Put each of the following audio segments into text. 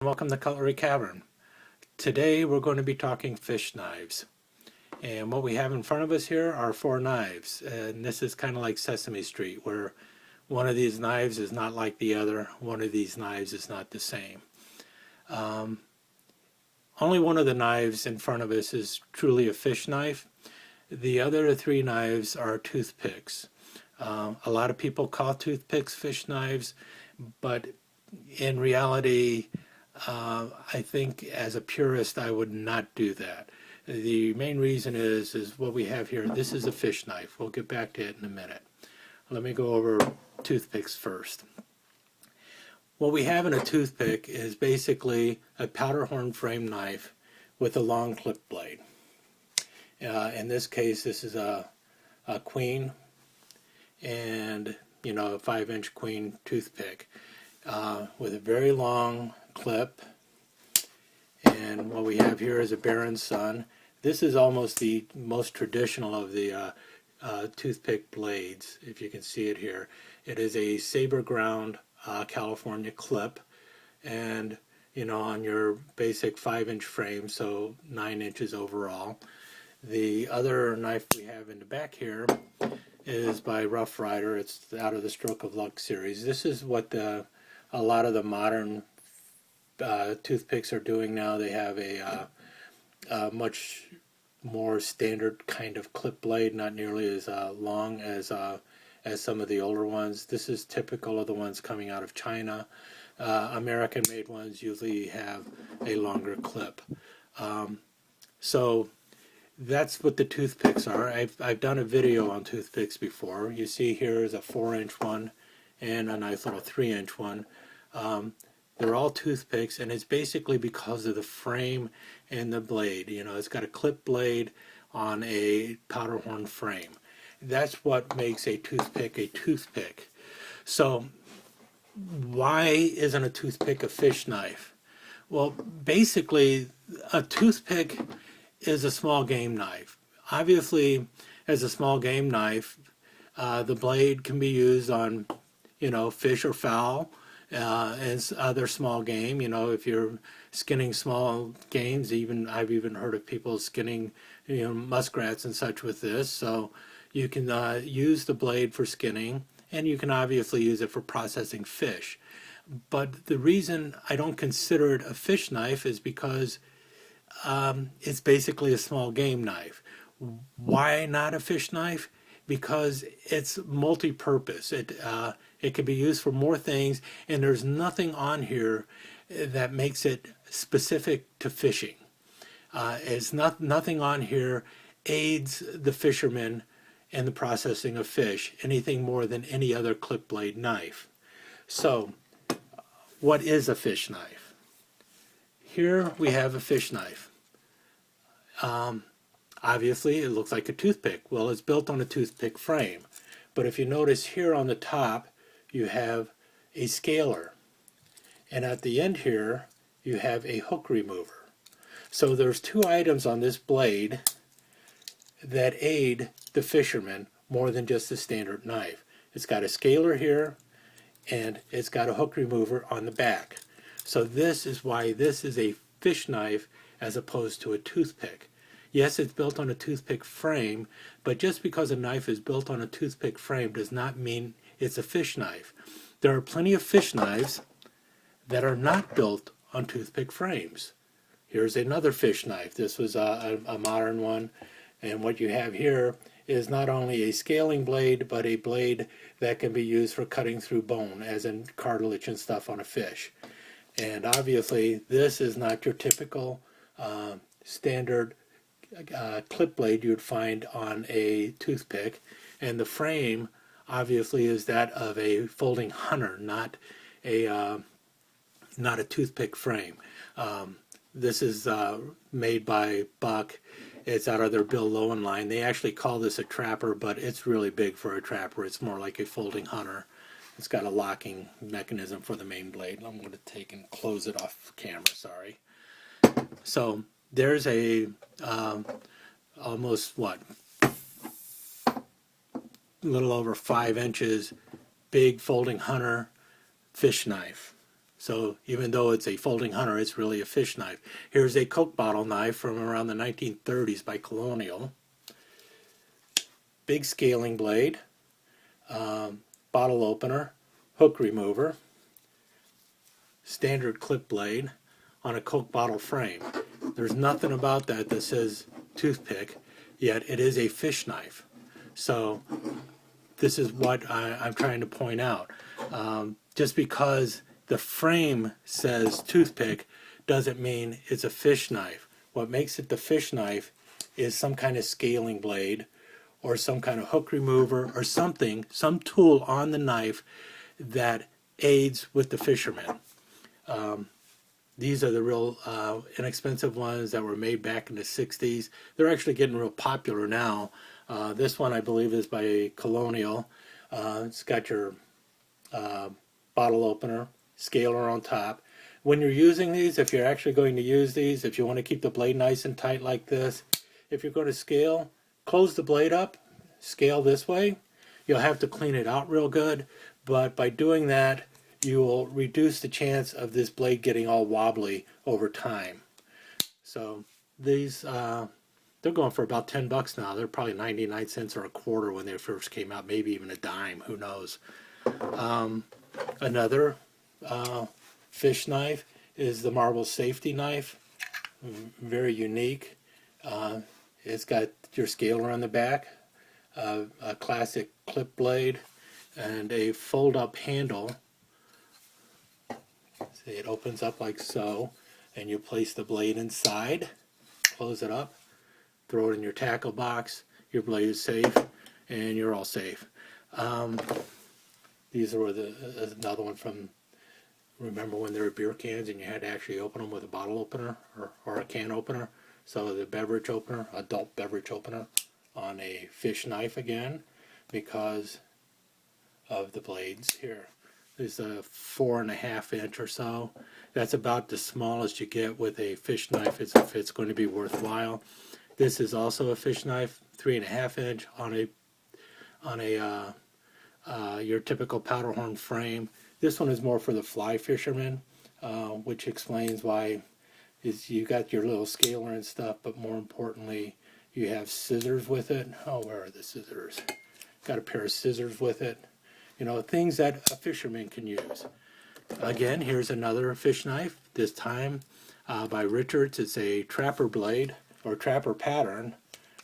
Welcome to Cutlery Cavern. Today we're going to be talking fish knives. And what we have in front of us here are 4 knives. And this is kind of like Sesame Street, where one of these knives is not like the other, one of these knives is not the same. Only one of the knives in front of us is truly a fish knife. The other 3 knives are toothpicks. A lot of people call toothpicks fish knives, but in reality, I think as a purist I would not do that. The main reason is what we have here. This is a fish knife. We'll get back to it in a minute. Let me go over toothpicks first. What we have in a toothpick is basically a powder horn frame knife with a long clip blade. In this case, this is a queen, and a 5-inch queen toothpick with a very long clip. And what we have here is a Baron's Son. This is almost the most traditional of the toothpick blades, if you can see it here. It is a saber ground California clip, and on your basic 5-inch frame, so 9 inches overall. The other knife we have in the back here is by Rough Rider. It's out of the Stroke of Luck series. This is what a lot of the modern toothpicks are doing now. They have a much more standard kind of clip blade, not nearly as long as some of the older ones. This is typical of the ones coming out of China. American-made ones usually have a longer clip. So that's what the toothpicks are. I've done a video on toothpicks before. You see here is a 4-inch one and a nice little 3-inch one. They're all toothpicks, and it's basically because of the frame and the blade. It's got a clip blade on a powder horn frame. That's what makes a toothpick a toothpick. So why isn't a toothpick a fish knife? Well, basically, a toothpick is a small game knife. Obviously, as a small game knife, the blade can be used on, fish or fowl, and other small game. If you're skinning small games, I've even heard of people skinning, muskrats and such with this. So you can use the blade for skinning, and you can obviously use it for processing fish. But the reason I don't consider it a fish knife is because it's basically a small game knife. Why not a fish knife? Because it's multi-purpose. It can be used for more things, and there's nothing on here that makes it specific to fishing. Nothing on here aids the fisherman in the processing of fish anything more than any other clip blade knife. So, what is a fish knife? Here we have a fish knife. Obviously, it looks like a toothpick. Well, it's built on a toothpick frame. But if you notice here on the top, you have a scaler. And at the end here, you have a hook remover. So there's 2 items on this blade that aid the fisherman more than just a standard knife. It's got a scaler here, and it's got a hook remover on the back. So this is why this is a fish knife as opposed to a toothpick. Yes, it's built on a toothpick frame, but just because a knife is built on a toothpick frame does not mean it's a fish knife. There are plenty of fish knives that are not built on toothpick frames. Here's another fish knife. This was a modern one, and what you have here is not only a scaling blade, but a blade that can be used for cutting through bone, as in cartilage and stuff on a fish. And obviously, this is not your typical standard clip blade you would find on a toothpick, and the frame obviously is that of a folding hunter, not a toothpick frame. This is made by Buck. It's out of their Bill Lowen line. They actually call this a trapper, but it's really big for a trapper. It's more like a folding hunter. It's got a locking mechanism for the main blade. I'm going to take and close it off camera, sorry. So there's a almost little over 5 inches big folding hunter fish knife. So even though it's a folding hunter, it's really a fish knife. Here's a Coke bottle knife from around the 1930s by Colonial. Big scaling blade, bottle opener, hook remover, standard clip blade on a Coke bottle frame. There's nothing about that that says toothpick, yet it is a fish knife. So this is what I'm trying to point out. Just because the frame says toothpick doesn't mean it's a fish knife. What makes it the fish knife is some kind of scaling blade or some kind of hook remover or something, some tool on the knife that aids with the fisherman. These are the real inexpensive ones that were made back in the 60s. They're actually getting real popular now. This one I believe is by Colonial. It's got your bottle opener, scaler on top. When you're using these, if you're actually going to use these, if you want to keep the blade nice and tight like this, if you're going to scale, close the blade up, scale this way. You'll have to clean it out real good, but by doing that, you will reduce the chance of this blade getting all wobbly over time. So these, they're going for about 10 bucks now. They're probably 99 cents or a quarter when they first came out, maybe even a dime, who knows. Another fish knife is the Marble Safety Knife. Very unique. It's got your scaler on the back, a classic clip blade, and a fold-up handle. See, it opens up like so, and you place the blade inside, close it up, throw it in your tackle box. Your blade is safe, and you're all safe. These are another one from, remember when there were beer cans and you had to actually open them with a bottle opener or a can opener? So the beverage opener, adult beverage opener on a fish knife again, because of the blades here. There's a 4.5 inch or so. That's about the smallest you get with a fish knife if it's going to be worthwhile. This is also a fish knife, 3.5 inch on a your typical powder horn frame. This one is more for the fly fisherman, which explains why is you got your little scaler and stuff, but more importantly, you have scissors with it. Oh, where are the scissors? Got a pair of scissors with it. You know, things that a fisherman can use. Again, here's another fish knife, this time by Richards. It's a trapper blade, or trapper pattern,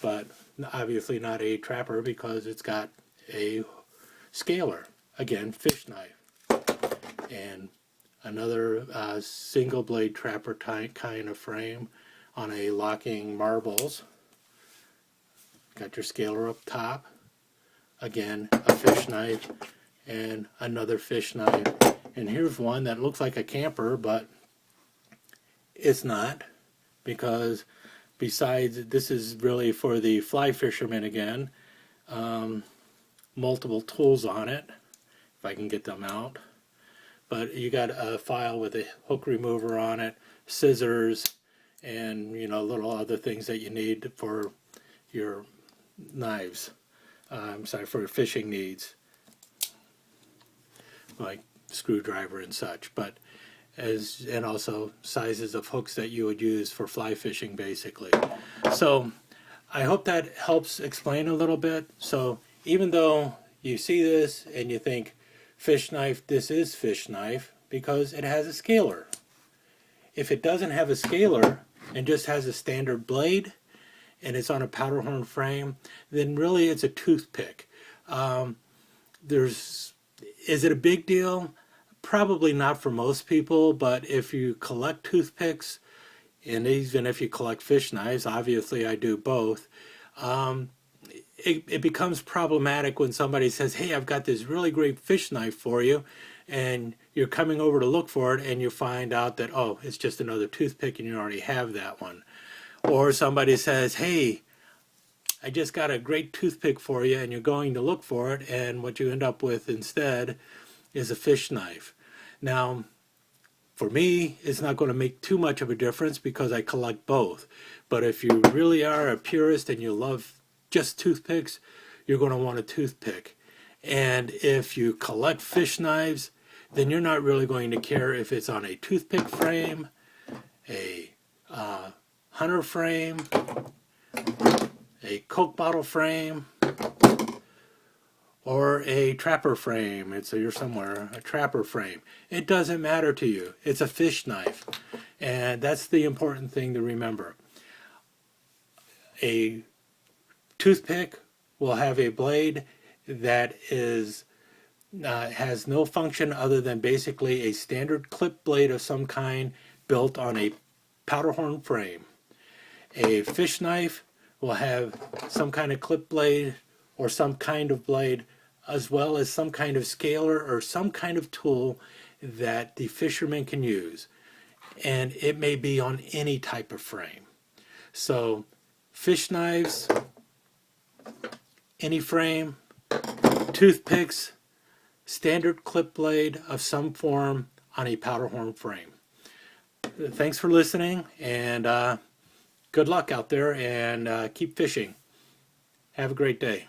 but obviously not a trapper because it's got a scaler. Again, fish knife. And another single blade trapper kind of frame on a locking marbles. Got your scaler up top. Again, a fish knife and another fish knife. And here's one that looks like a camper, but it's not, because besides, this is really for the fly fisherman again. Multiple tools on it, if I can get them out. But you got a file with a hook remover on it, scissors, and little other things that you need for your knives. For your fishing needs, like screwdriver and such. But and also sizes of hooks that you would use for fly fishing, basically. So I hope that helps explain a little bit. So even though you see this and you think fish knife, this is fish knife because it has a scaler. If it doesn't have a scaler and just has a standard blade and it's on a powder horn frame, then really it's a toothpick. Is it a big deal? Probably not for most people, but if you collect toothpicks, and even if you collect fish knives, obviously I do both, it becomes problematic when somebody says, hey, I've got this really great fish knife for you, and you're coming over to look for it, and you find out that, oh, it's just another toothpick, and you already have that one. Or somebody says, hey, I just got a great toothpick for you, and you're going to look for it, and what you end up with instead is a fish knife. Now, for me, it's not going to make too much of a difference because I collect both. But if you really are a purist and you love just toothpicks, you're going to want a toothpick. And if you collect fish knives, then you're not really going to care if it's on a toothpick frame, a hunter frame, a Coke bottle frame, or a trapper frame. It's you're somewhere, a trapper frame. It doesn't matter to you. It's a fish knife. And that's the important thing to remember. A toothpick will have a blade that is has no function other than basically a standard clip blade of some kind built on a powder horn frame. A fish knife will have some kind of clip blade or some kind of blade, as well as some kind of scaler or some kind of tool that the fisherman can use. And it may be on any type of frame. So fish knives, any frame, toothpicks, standard clip blade of some form on a powder horn frame. Thanks for listening, and good luck out there, and keep fishing. Have a great day.